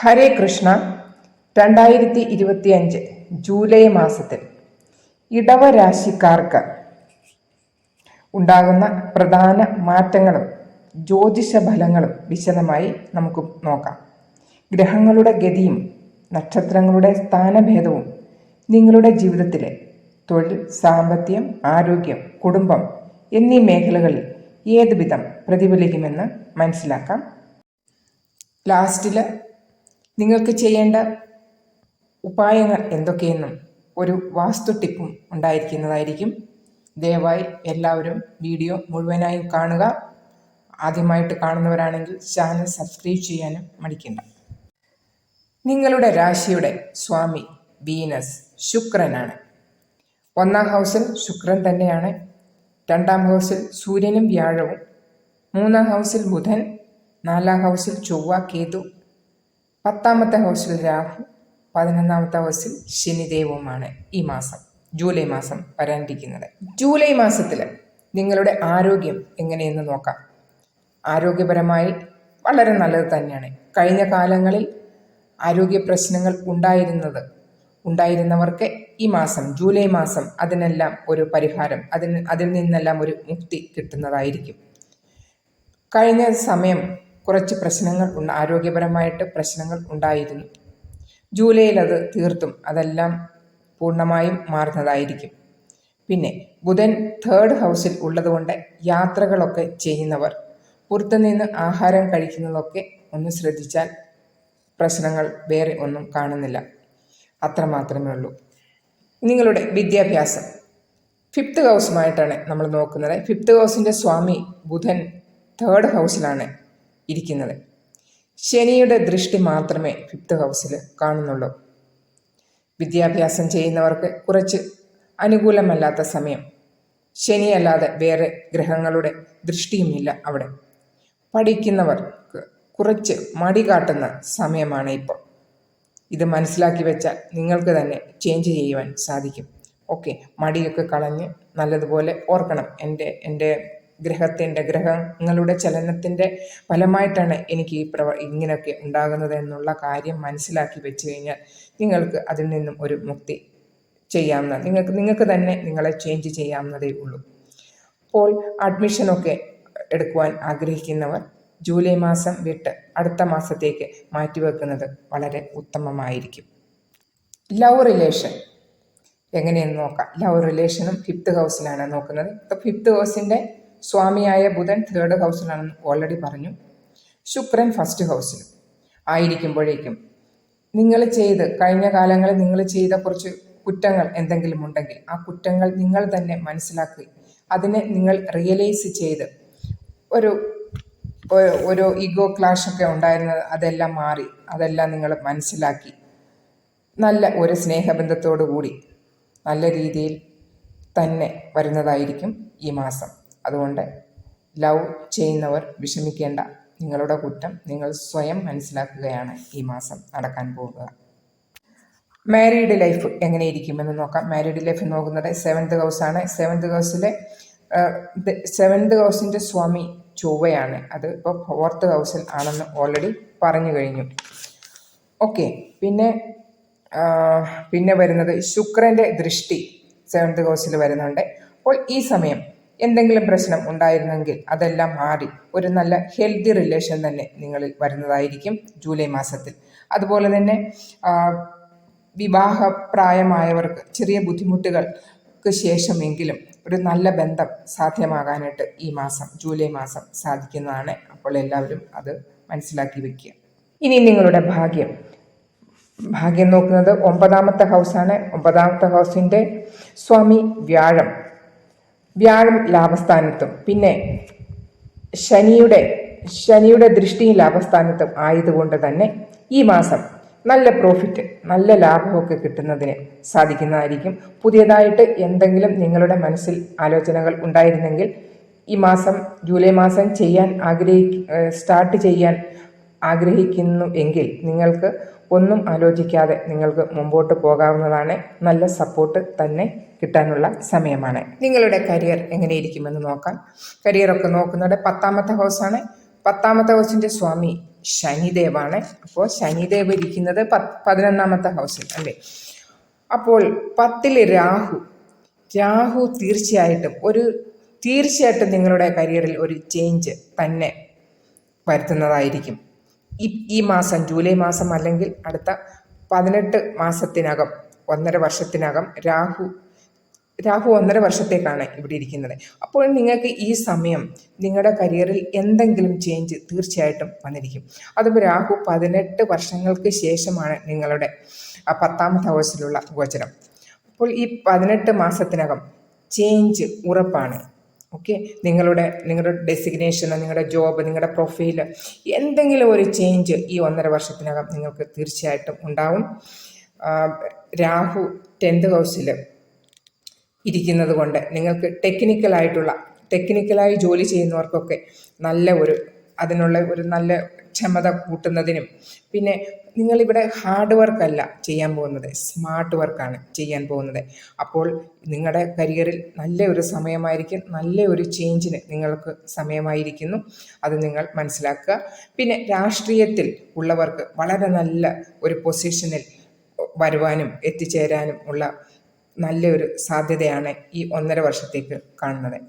ഹരേ Krishna. 2025 July മാസത്തിൽ ഇടവരാശിക്കാർക്ക് ഉണ്ടാകുന്ന പ്രധാന മാറ്റങ്ങളും ജ്യോതിഷ ഫലങ്ങളും വിശദമായി നമുക്ക് നോക്കാം. ഗ്രഹങ്ങളുടെ ഗതിയും നക്ഷത്രങ്ങളുടെ സ്ഥാനഭേദവും നിങ്ങളുടെ ജീവിതത്തിലെ തൊഴിൽ, സാമ്പത്തികം, ആരോഗ്യം, കുടുംബം എന്നീ മേഖലകളിൽ ഏത് വിധം പ്രതിഫലിക്കുമെന്ന് മനസ്സിലാക്കാം. ലാസ്റ്റിൽ നിങ്ങൾക്ക് ചെയ്യേണ്ട ഉപായങ്ങൾ എന്തൊക്കെയെന്നും ഒരു വാസ്തു ടിപ്പും ഉണ്ടായിരിക്കുന്നതായിരിക്കും. ദയവായി എല്ലാവരും വീഡിയോ മുഴുവനായും കാണുക. ആദ്യമായിട്ട് കാണുന്നവരാണെങ്കിൽ ചാനൽ സബ്സ്ക്രൈബ് ചെയ്യാനും മടിക്കണ്ട. നിങ്ങളുടെ രാശിയുടെ സ്വാമി വീനസ് ശുക്രനാണ്. 1-ാം ഹൗസിൽ ശുക്രൻ തന്നെയാണ്. 2-ാം ഹൗസിൽ സൂര്യനും വ്യാഴവും, 3-ാം ഹൗസിൽ ബുധൻ, 4-ാം ഹൗസിൽ ചൊവ്വ, കേതു, 10-ാമത്തെ ഹൗസിൽ രാഹു, 11-ാമത്തെ ഹൗസിൽ ശനിദേവുമാണ് ഈ മാസം ജൂലൈ മാസം വരാനിരിക്കുന്നത്. ജൂലൈ മാസത്തിൽ നിങ്ങളുടെ ആരോഗ്യം എങ്ങനെയെന്ന് നോക്കാം. ആരോഗ്യപരമായി വളരെ നല്ലത് തന്നെയാണ്. കഴിഞ്ഞ കാലങ്ങളിൽ ആരോഗ്യ പ്രശ്നങ്ങൾ ഉണ്ടായിരുന്നവർക്ക് ഈ മാസം ജൂലൈ മാസം അതിനെല്ലാം ഒരു പരിഹാരം, അതിൽ നിന്നെല്ലാം ഒരു മുക്തി കിട്ടുന്നതായിരിക്കും. കഴിഞ്ഞ സമയം കുറച്ച് പ്രശ്നങ്ങൾ ആരോഗ്യപരമായിട്ട് പ്രശ്നങ്ങൾ ഉണ്ടായിരുന്നു. ജൂലൈയിൽ അത് തീർത്തും അതെല്ലാം പൂർണ്ണമായും മാറുന്നതായിരിക്കും. പിന്നെ ബുധൻ 3rd ഹൗസിൽ ഉള്ളതുകൊണ്ട് യാത്രകളൊക്കെ ചെയ്യുന്നവർ, പുറത്തുനിന്ന് ആഹാരം കഴിക്കുന്നതൊക്കെ ഒന്ന് ശ്രദ്ധിച്ചാൽ പ്രശ്നങ്ങൾ വേറെ ഒന്നും കാണുന്നില്ല. അത്രമാത്രമേ ഉള്ളൂ. നിങ്ങളുടെ വിദ്യാഭ്യാസം 5th ഹൗസുമായിട്ടാണ് നമ്മൾ നോക്കുന്നത്. 5th ഹൗസിൻ്റെ സ്വാമി ബുധൻ 3rd ഹൗസിലാണ് ഇരിക്കുന്നത്. ശനിയുടെ ദൃഷ്ടി മാത്രമേ 5th ഹൗസിൽ കാണുന്നുള്ളൂ. വിദ്യാഭ്യാസം ചെയ്യുന്നവർക്ക് കുറച്ച് അനുകൂലമല്ലാത്ത സമയം. ശനിയല്ലാതെ വേറെ ഗ്രഹങ്ങളുടെ ദൃഷ്ടിയുമില്ല അവിടെ. പഠിക്കുന്നവർക്ക് കുറച്ച് മടി കാട്ടുന്ന സമയമാണ് ഇപ്പോൾ. ഇത് മനസ്സിലാക്കി വെച്ചാൽ നിങ്ങൾക്ക് തന്നെ ചേഞ്ച് ചെയ്യുവാൻ സാധിക്കും. ഓക്കെ, മടിയൊക്കെ കളഞ്ഞ് നല്ലതുപോലെ ഓർക്കണം. എൻ്റെ ഗ്രഹങ്ങളുടെ ചലനത്തിൻ്റെ ഫലമായിട്ടാണ് എനിക്ക് ഇങ്ങനെയൊക്കെ ഉണ്ടാകുന്നത് എന്നുള്ള കാര്യം മനസ്സിലാക്കി വെച്ച് കഴിഞ്ഞാൽ നിങ്ങൾക്ക് അതിൽ നിന്നും ഒരു മുക്തി ചെയ്യാവുന്ന, നിങ്ങൾക്ക് തന്നെ നിങ്ങളെ ചേഞ്ച് ചെയ്യാവുന്നതേ ഉള്ളൂ. അപ്പോൾ അഡ്മിഷനൊക്കെ എടുക്കുവാൻ ആഗ്രഹിക്കുന്നവർ ജൂലൈ മാസം വിട്ട് അടുത്ത മാസത്തേക്ക് മാറ്റിവെക്കുന്നത് വളരെ ഉത്തമമായിരിക്കും. ലവ് റിലേഷൻ എങ്ങനെയെന്ന് നോക്കാം. ലവ് റിലേഷനും 5th ഹൗസിലാണ് നോക്കുന്നത്. ഇപ്പോൾ 5th ഹൗസിൻ്റെ സ്വാമിയായ ബുധൻ 3rd ഹൗസിലാണെന്ന് ഓൾറെഡി പറഞ്ഞു. ശുക്രൻ 1st ഹൗസിൽ ആയിരിക്കുമ്പോഴേക്കും കഴിഞ്ഞ കാലങ്ങളിൽ നിങ്ങൾ ചെയ്ത കുറച്ച് കുറ്റങ്ങൾ എന്തെങ്കിലും ഉണ്ടെങ്കിൽ ആ കുറ്റങ്ങൾ നിങ്ങൾ തന്നെ മനസ്സിലാക്കി അതിനെ നിങ്ങൾ റിയലൈസ് ചെയ്ത് ഒരു ഈഗോ ക്ലാഷൊക്കെ ഉണ്ടായിരുന്നത് അതെല്ലാം മാറി, അതെല്ലാം നിങ്ങൾ മനസ്സിലാക്കി നല്ല ഒരു സ്നേഹബന്ധത്തോടു കൂടി നല്ല രീതിയിൽ തന്നെ വരുന്നതായിരിക്കും ഈ മാസം. അതുകൊണ്ട് ലവ് ചെയ്യുന്നവർ വിഷമിക്കേണ്ട. നിങ്ങളുടെ കുറ്റം നിങ്ങൾ സ്വയം മനസ്സിലാക്കുകയാണ് ഈ മാസം നടക്കാൻ പോകുക. മാരീഡ് ലൈഫ് എങ്ങനെയിരിക്കുമെന്ന് നോക്കാം. മാരീഡ് ലൈഫ് നോക്കുന്നത് 7th ഹൗസാണ്. 7th ഹൗസിൻ്റെ സ്വാമി ചൊവ്വയാണ്. അത് ഇപ്പോൾ 4th ഹൗസിൽ ആണെന്ന് ഓൾറെഡി പറഞ്ഞു കഴിഞ്ഞു. ഓക്കെ, പിന്നെ വരുന്നത് ശുക്രൻ്റെ ദൃഷ്ടി 7th ഹൗസിൽ വരുന്നുണ്ട്. അപ്പോൾ ഈ സമയം എന്തെങ്കിലും പ്രശ്നം ഉണ്ടായിരുന്നെങ്കിൽ അതെല്ലാം മാറി ഒരു നല്ല ഹെൽത്തി റിലേഷൻ തന്നെ നിങ്ങളിൽ വരുന്നതായിരിക്കും ജൂലൈ മാസത്തിൽ. അതുപോലെ തന്നെ വിവാഹപ്രായമായവർക്ക് ചെറിയ ബുദ്ധിമുട്ടുകൾക്ക് ശേഷമെങ്കിലും ഒരു നല്ല ബന്ധം സാധ്യമാകാനായിട്ട് ഈ മാസം ജൂലൈ മാസം സാധിക്കുന്നതാണ്. അപ്പോൾ എല്ലാവരും അത് മനസ്സിലാക്കി വയ്ക്കുക. ഇനി നിങ്ങളുടെ ഭാഗ്യം നോക്കുന്നത് 9ാമത്തെ ഹൗസാണ്. 9ാമത്തെ ഹൗസിൻ്റെ സ്വാമി വ്യാഴം ലാഭസ്ഥാനത്തും പിന്നെ ശനിയുടെ ദൃഷ്ടിയും ലാഭസ്ഥാനത്തും ആയതുകൊണ്ട് തന്നെ ഈ മാസം നല്ല പ്രോഫിറ്റ്, നല്ല ലാഭമൊക്കെ കിട്ടുന്നതിന് സാധിക്കുന്നതായിരിക്കും. പുതിയതായിട്ട് എന്തെങ്കിലും നിങ്ങളുടെ മനസ്സിൽ ആലോചനകൾ ഉണ്ടായിരുന്നെങ്കിൽ ഈ മാസം ജൂലൈ മാസം സ്റ്റാർട്ട് ചെയ്യാൻ ആഗ്രഹിക്കുന്നു എങ്കിൽ നിങ്ങൾക്ക് ഒന്നും ആലോചിക്കാതെ നിങ്ങൾക്ക് മുമ്പോട്ട് പോകാവുന്നതാണ്. നല്ല സപ്പോർട്ട് തന്നെ കിട്ടാനുള്ള സമയമാണ്. നിങ്ങളുടെ കരിയർ എങ്ങനെയിരിക്കുമെന്ന് നോക്കാം. കരിയറൊക്കെ നോക്കുന്നത് 10ാമത്തെ ഹൗസാണ്. 10ാമത്തെ ഹൗസിൻ്റെ സ്വാമി ശനിദേവാണ്. അപ്പോൾ ശനിദേവ് ഇരിക്കുന്നത് 11ാമത്തെ ഹൗസിൽ അല്ലേ. അപ്പോൾ 10ൽ രാഹു തീർച്ചയായിട്ടും നിങ്ങളുടെ കരിയറിൽ ഒരു ചേഞ്ച് തന്നെ വരുത്തുന്നതായിരിക്കും. ഈ മാസം ജൂലൈ മാസം അല്ലെങ്കിൽ അടുത്ത 18 മാസത്തിനകം 1.5 വർഷത്തിനകം രാഹു 1.5 വർഷത്തേക്കാണ് ഇവിടെ ഇരിക്കുന്നത്. അപ്പോൾ നിങ്ങൾക്ക് ഈ സമയം നിങ്ങളുടെ കരിയറിൽ എന്തെങ്കിലും ചേഞ്ച് തീർച്ചയായിട്ടും വന്നിരിക്കും. അതും രാഹു 18 വർഷങ്ങൾക്ക് ശേഷമാണ് നിങ്ങളുടെ 10ാമത്തെ ഹൗസിലുള്ള ഗോചരം. അപ്പോൾ ഈ 18 മാസത്തിനകം ചേഞ്ച് ഉറപ്പാണ്. ഓക്കെ, നിങ്ങളുടെ ഡെസിഗ്നേഷനോ നിങ്ങളുടെ ജോബ് നിങ്ങളുടെ പ്രൊഫൈല് എന്തെങ്കിലും ഒരു ചേഞ്ച് ഈ 1.5 വർഷത്തിനകം നിങ്ങൾക്ക് തീർച്ചയായിട്ടും ഉണ്ടാവും. രാഹു 10th ഹൗസിൽ ഇരിക്കുന്നത് കൊണ്ട് നിങ്ങൾക്ക് ടെക്നിക്കലായി ജോലി ചെയ്യുന്നവർക്കൊക്കെ അതിനുള്ള ഒരു നല്ല ക്ഷമത കൂട്ടുന്നതിനും, പിന്നെ നിങ്ങളിവിടെ ഹാർഡ് വർക്കല്ല ചെയ്യാൻ പോകുന്നത്, സ്മാർട്ട് വർക്കാണ് ചെയ്യാൻ പോകുന്നത്. അപ്പോൾ നിങ്ങളുടെ കരിയറിൽ നല്ല ഒരു സമയമായിരിക്കും, നല്ല ഒരു ചേഞ്ചിന് നിങ്ങൾക്ക് സമയമായിരിക്കുന്നു. അത് നിങ്ങൾ മനസ്സിലാക്കുക. പിന്നെ രാഷ്ട്രീയത്തിൽ ഉള്ളവർക്ക് വളരെ നല്ല ഒരു പൊസിഷനിൽ വരുവാനും എത്തിച്ചേരാനും ഉള്ള നല്ലൊരു സാധ്യതയാണ് ഈ 1.5 വർഷത്തേക്ക് കാണുന്നത്.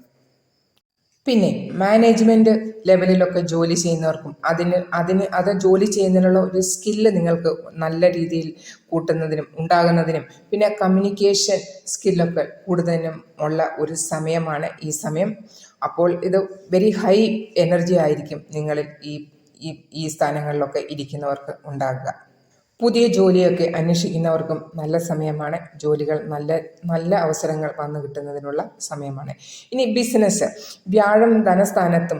പിന്നെ മാനേജ്മെൻറ്റ് ലെവലിലൊക്കെ ജോലി ചെയ്യുന്നവർക്കും അത് ജോലി ചെയ്യുന്നതിനുള്ള ഒരു സ്കില്ല് നിങ്ങൾക്ക് നല്ല രീതിയിൽ ഉണ്ടാകുന്നതിനും പിന്നെ കമ്മ്യൂണിക്കേഷൻ സ്കില്ലൊക്കെ കൂടുതലും ഉള്ള ഒരു സമയമാണ് ഈ സമയം. അപ്പോൾ ഇത് വെരി ഹൈ എനർജി ആയിരിക്കും നിങ്ങളിൽ ഈ സ്ഥാനങ്ങളിലൊക്കെ ഇരിക്കുന്നവർക്ക് ഉണ്ടാകുക. പുതിയ ജോലിയൊക്കെ അന്വേഷിക്കുന്നവർക്കും നല്ല സമയമാണ്. ജോലികൾ നല്ല അവസരങ്ങൾ വന്നു കിട്ടുന്നതിനുള്ള സമയമാണ്. ഇനി ബിസിനസ്, വ്യാഴം ധനസ്ഥാനത്തും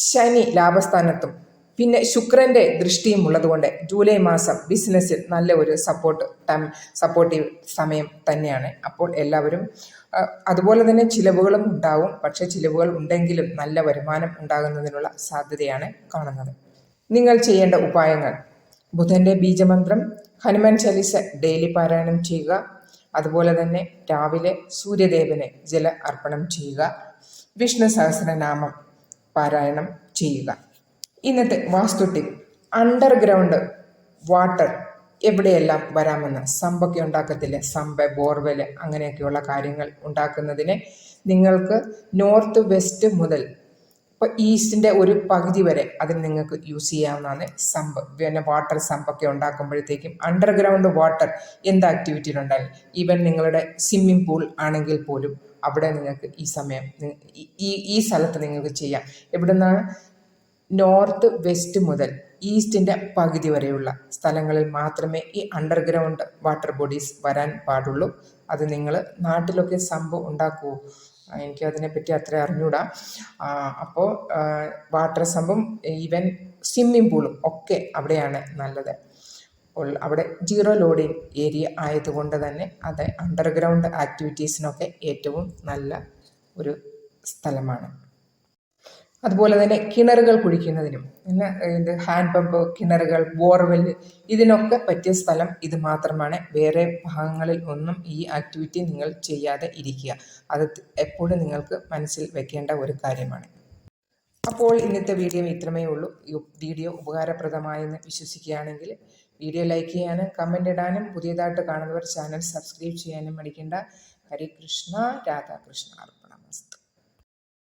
ശനി ലാഭസ്ഥാനത്തും പിന്നെ ശുക്രൻ്റെ ദൃഷ്ടിയും ഉള്ളതുകൊണ്ട് ജൂലൈ മാസം ബിസിനസ്സിൽ നല്ല ഒരു സപ്പോർട്ടീവ് സമയം തന്നെയാണ്. അപ്പോൾ എല്ലാവരും അതുപോലെ തന്നെ ചിലവുകളും ഉണ്ടാവും. പക്ഷേ ചിലവുകൾ ഉണ്ടെങ്കിലും നല്ല വരുമാനം ഉണ്ടാകുന്നതിനുള്ള സാധ്യതയാണ് കാണുന്നത്. നിങ്ങൾ ചെയ്യേണ്ട ഉപായങ്ങൾ: ബുധൻ്റെ ബീജമന്ത്രം, ഹനുമാൻ ചാലീസ ഡെയിലി പാരായണം ചെയ്യുക. അതുപോലെ തന്നെ രാവിലെ സൂര്യദേവന് ജല അർപ്പണം ചെയ്യുക. വിഷ്ണു സഹസ്രനാമം പാരായണം ചെയ്യുക. ഇന്നത്തെ വാസ്തു ടിപ്പ്: അണ്ടർഗ്രൗണ്ട് വാട്ടർ എവിടെയെല്ലാം വരാമെന്ന് സമ്പൊക്കെ ഉണ്ടാക്കത്തില്ല, ബോർവെല് അങ്ങനെയൊക്കെയുള്ള കാര്യങ്ങൾ ഉണ്ടാക്കുന്നതിന് നിങ്ങൾക്ക് നോർത്ത് വെസ്റ്റ് മുതൽ ഈസ്റ്റിൻ്റെ ഒരു പകുതി വരെ അതിന് നിങ്ങൾക്ക് യൂസ് ചെയ്യാവുന്നതാണ്. പിന്നെ വാട്ടർ സമ്പൊക്കെ ഉണ്ടാക്കുമ്പോഴത്തേക്കും അണ്ടർഗ്രൗണ്ട് വാട്ടർ എന്ത് ആക്ടിവിറ്റിയിലുണ്ടായാലും, ഈവൻ നിങ്ങളുടെ സ്വിമ്മിംഗ് പൂൾ ആണെങ്കിൽ പോലും അവിടെ നിങ്ങൾക്ക് ഈ സ്ഥലത്ത് നിങ്ങൾക്ക് ചെയ്യാം. എവിടെ നിന്നാണ്? നോർത്ത് വെസ്റ്റ് മുതൽ ഈസ്റ്റിൻ്റെ പകുതി വരെയുള്ള സ്ഥലങ്ങളിൽ മാത്രമേ ഈ അണ്ടർഗ്രൗണ്ട് വാട്ടർ ബോഡീസ് വരാൻ പാടുള്ളൂ. അത് നിങ്ങൾ നാട്ടിലൊക്കെ സംഭവം ഉണ്ടാക്കുമോ? എനിക്കതിനെപ്പറ്റി അത്ര അറിഞ്ഞൂടാ. അപ്പോൾ വാട്ടർ സംഭവം ഈവൻ സ്വിമ്മിംഗ് പൂളും ഒക്കെ അവിടെയാണ് നല്ലത്. അപ്പോൾ അവിടെ സീറോ ലോഡിങ് ഏരിയ ആയതുകൊണ്ട് തന്നെ അത് അണ്ടർഗ്രൗണ്ട് ആക്ടിവിറ്റീസിനൊക്കെ ഏറ്റവും നല്ല ഒരു സ്ഥലമാണ്. അതുപോലെ തന്നെ കിണറുകൾ കുഴിക്കുന്നതിനും പിന്നെ ഹാൻഡ് പമ്പ്, കിണറുകൾ, ബോർവെൽ ഇതിനൊക്കെ പറ്റിയ സ്ഥലം ഇത് മാത്രമാണ്. വേറെ ഭാഗങ്ങളിൽ ഒന്നും ഈ ആക്ടിവിറ്റി നിങ്ങൾ ചെയ്യാതെ ഇരിക്കുക. അത് എപ്പോഴും നിങ്ങൾക്ക് മനസ്സിൽ വെക്കേണ്ട ഒരു കാര്യമാണ്. അപ്പോൾ ഇന്നത്തെ വീഡിയോ ഇത്രമേ ഉള്ളൂ. ഈ വീഡിയോ ഉപകാരപ്രദമായെന്ന് വിശ്വസിക്കുകയാണെങ്കിൽ വീഡിയോ ലൈക്ക് ചെയ്യാനും കമൻ്റ് ഇടാനും പുതിയതായിട്ട് കാണുന്നവർ ചാനൽ സബ്സ്ക്രൈബ് ചെയ്യാനും മടിക്കേണ്ട. ഹരേ കൃഷ്ണ, രാധാകൃഷ്ണ.